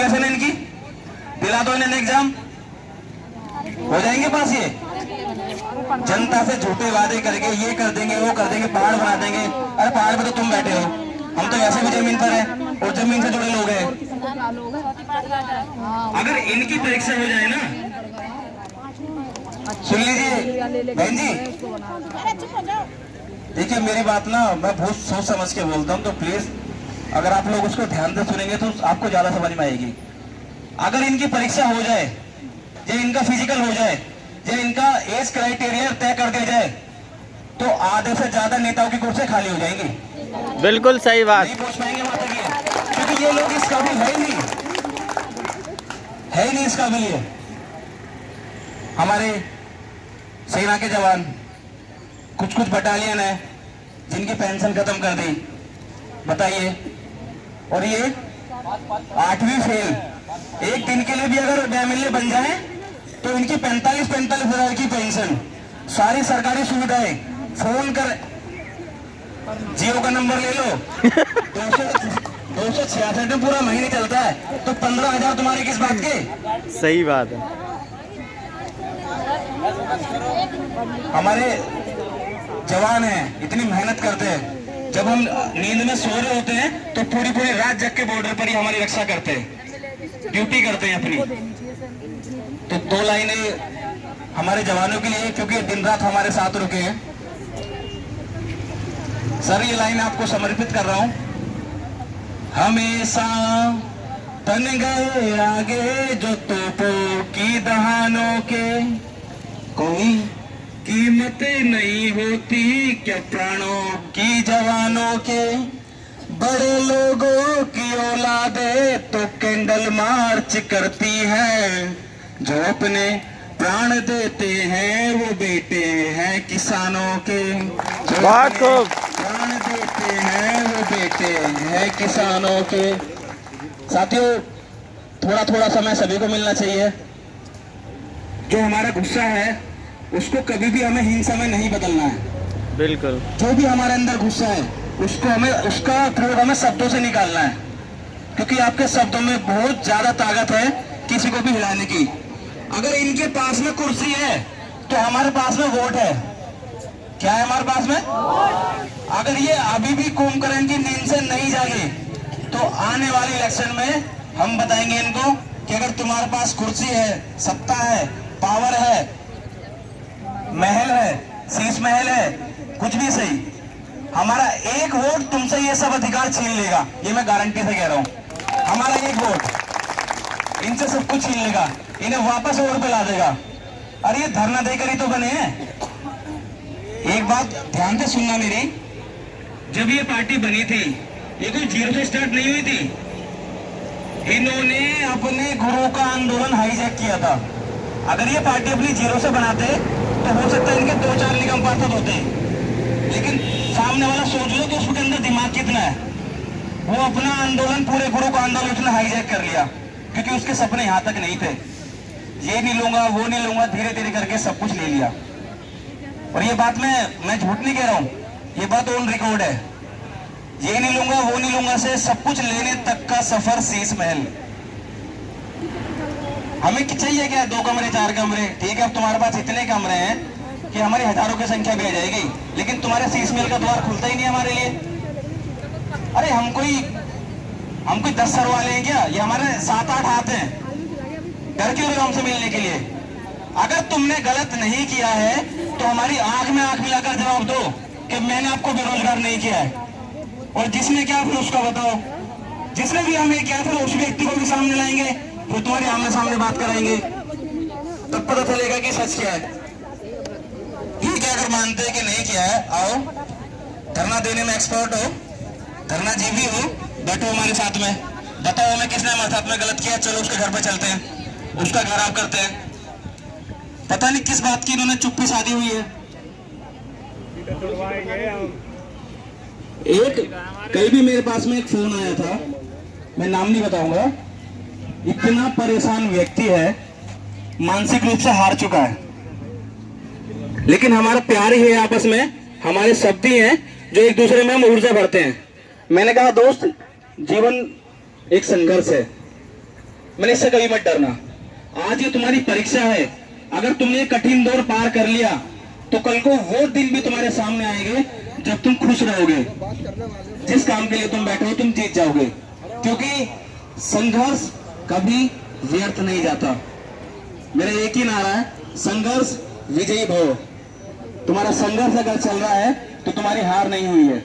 Qualification है इनकी, दिला दो इन्हें एग्जाम, हो जाएंगे पास ये। जनता से झूठे वादे करके ये कर देंगे वो कर देंगे, पहाड़ बना देंगे। अरे पहाड़ पे तो तुम बैठे हो, हम तो वैसे भी जमीन पर है और जमीन से जुड़े लोग हैं। अगर इनकी परीक्षा हो जाए ना, सुन लीजिए बहन जी, देखिए मेरी बात ना मैं बहुत सोच समझ के बोलता हूँ, तो प्लीज अगर आप लोग उसको ध्यान से सुनेंगे तो आपको ज्यादा समझ में आएगी। अगर इनकी परीक्षा हो जाए, जो इनका फिजिकल हो जाए, जो इनका एज क्राइटेरिया तय कर दिया जाए, तो आधे से ज्यादा नेताओं की कुर्सी खाली हो जाएंगी। बिल्कुल सही बात। नहीं पहुंच पाएंगे वहां तक ये, क्योंकि ये लोग इस काबिल है ही नहीं इस काबिल। ये हमारे सेना के जवान, कुछ बटालियन है जिनकी पेंशन खत्म कर दी, बताइए। और ये 8वीं फेल, एक दिन के लिए भी अगर एमएलए बन जाए तो इनकी 45 हजार की पेंशन, सारी सरकारी सुविधाएं, फोन कर, जियो का नंबर ले लो 266 में पूरा महीने चलता है, तो 15,000 तुम्हारे किस बात के। सही बात है। हमारे जवान हैं, इतनी मेहनत करते हैं, जब हम नींद में सो रहे होते हैं तो पूरी रात जग के बॉर्डर पर ही हमारी रक्षा करते हैं, ड्यूटी करते हैं अपनी। तो 2 लाइनें हमारे जवानों के लिए, क्योंकि दिन रात हमारे साथ रुके हैं। सर ये लाइन आपको समर्पित कर रहा हूं। हमेशा तन गए आगे जो तोपों की दहानों के, कोई कीमत नहीं होती क्या प्राणों की जवानों के। बड़े लोगों की औलादे तो कैंडल मार्च करती है, जो अपने प्राण देते हैं वो बेटे हैं किसानों के। बहुत खूब। प्राण देते हैं वो बेटे हैं किसानों के। साथियों थोड़ा समय सभी को मिलना चाहिए। जो हमारा गुस्सा है उसको कभी भी हमें हिंसा में नहीं बदलना है। बिल्कुल। जो भी हमारे अंदर गुस्सा है उसको उसका थ्रोट हमें शब्दों से निकालना है, क्योंकि आपके शब्दों में बहुत ज्यादा ताकत है किसी को भी हिलाने की। अगर इनके पास में कुर्सी है तो हमारे पास में वोट है। क्या है हमारे पास में? अगर ये अभी भी कुंभकर्ण की नींद से नहीं जागे तो आने वाले इलेक्शन में हम बताएंगे इनको कि अगर तुम्हारे पास कुर्सी है, सत्ता है, पावर है, महल है, शीश महल है, कुछ भी सही, हमारा एक वोट तुमसे ये सब अधिकार छीन लेगा। ये मैं गारंटी से कह रहा हूं। हमारा एक वोट इनसे सब कुछ छीन लेगा, इन्हें वापस वोट पे ला देगा। अरे ये धरना देकर ही तो बने हैं। एक बात ध्यान से सुनना मेरी, जब ये पार्टी बनी थी ये कोई जीरो से स्टार्ट नहीं हुई थी। इन्होंने अपने गुरु का आंदोलन हाईजैक किया था। अगर ये पार्टी अपनी जीरो से बनाते तो हो सकता है इनके 2-4 निगम पार्षद होते, लेकिन सामने वाला सोच लो कि उसके अंदर दिमाग कितना है। वो अपना आंदोलन, पूरे गुरु का आंदोलन उसने हाईजैक कर लिया, क्योंकि उसके सपने यहाँ तक नहीं थे। ये नहीं लूंगा वो नहीं लूंगा, धीरे धीरे करके सब कुछ ले लिया। और ये बात मैं झूठ नहीं कह रहा हूँ, ये बात ऑन रिकॉर्ड है। ये नहीं लूंगा वो नहीं लूंगा से सब कुछ लेने तक का सफर शीश महल। हमें चाहिए क्या? 2 कमरे 4 कमरे, ठीक है। अब तुम्हारे पास इतने कमरे हैं कि हमारी हजारों की संख्या भी आ जाएगी, लेकिन तुम्हारे शीश महल का द्वार खुलता ही नहीं हमारे लिए। अरे हम कोई 10 सर वाले हैं क्या? ये हमारे 7-8 हाथ हैं। डर क्यों रहे हो हमसे मिलने के लिए? अगर तुमने गलत नहीं किया है तो हमारी आंख में आंख मिलाकर जवाब दो कि मैंने आपको बेरोजगार नहीं किया है। और जिसने किया फिर उसका बताओ। जिसने भी हमें किया फिर उस व्यक्ति को भी सामने लाएंगे, फिर तुम्हारे आमने सामने बात कराएंगे, तब पता चलेगा कि सच क्या है। ठीक है, अगर मानते हैं कि नहीं किया है, आओ धरना देने में एक्सपर्ट हो, धरना जीवी हो, बैठो हमारे साथ में, बताओ हमें किसने हमारे साथ में गलत किया। चलो उसके घर पे चलते हैं, उसका घेराव करते हैं। पता नहीं किस बात की इन्होंने चुप्पी साधी हुई है। कल भी मेरे पास में एक फोन आया था, मैं नाम नहीं बताऊंगा। इतना परेशान व्यक्ति है, मानसिक रूप से हार चुका है, लेकिन हमारा प्यार ही है आपस में, हमारे शब्द ही हैं जो एक दूसरे में हम ऊर्जा भरते हैं। मैंने कहा दोस्त, जीवन एक संघर्ष है, मैंने इससे कभी मत डरना। आज ये तुम्हारी परीक्षा है, अगर तुमने ये कठिन दौर पार कर लिया तो कल को वो दिन भी तुम्हारे सामने आएंगे जब तुम खुश रहोगे। जिस काम के लिए तुम बैठे हो तुम जीत जाओगे, क्योंकि संघर्ष कभी व्यर्थ नहीं जाता। मेरा एक ही नारा है, संघर्ष विजयी भव। तुम्हारा संघर्ष अगर चल रहा है तो तुम्हारी हार नहीं हुई है,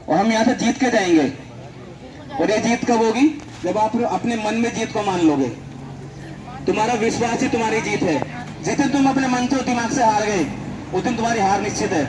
और हम यहाँ से जीत के जाएंगे। और ये जीत कब होगी? जब आप अपने मन में जीत को मान लोगे। तुम्हारा विश्वास ही तुम्हारी जीत है। जिस दिन तुम अपने मन से और दिमाग से हार गए उस दिन तुम्हारी हार निश्चित है।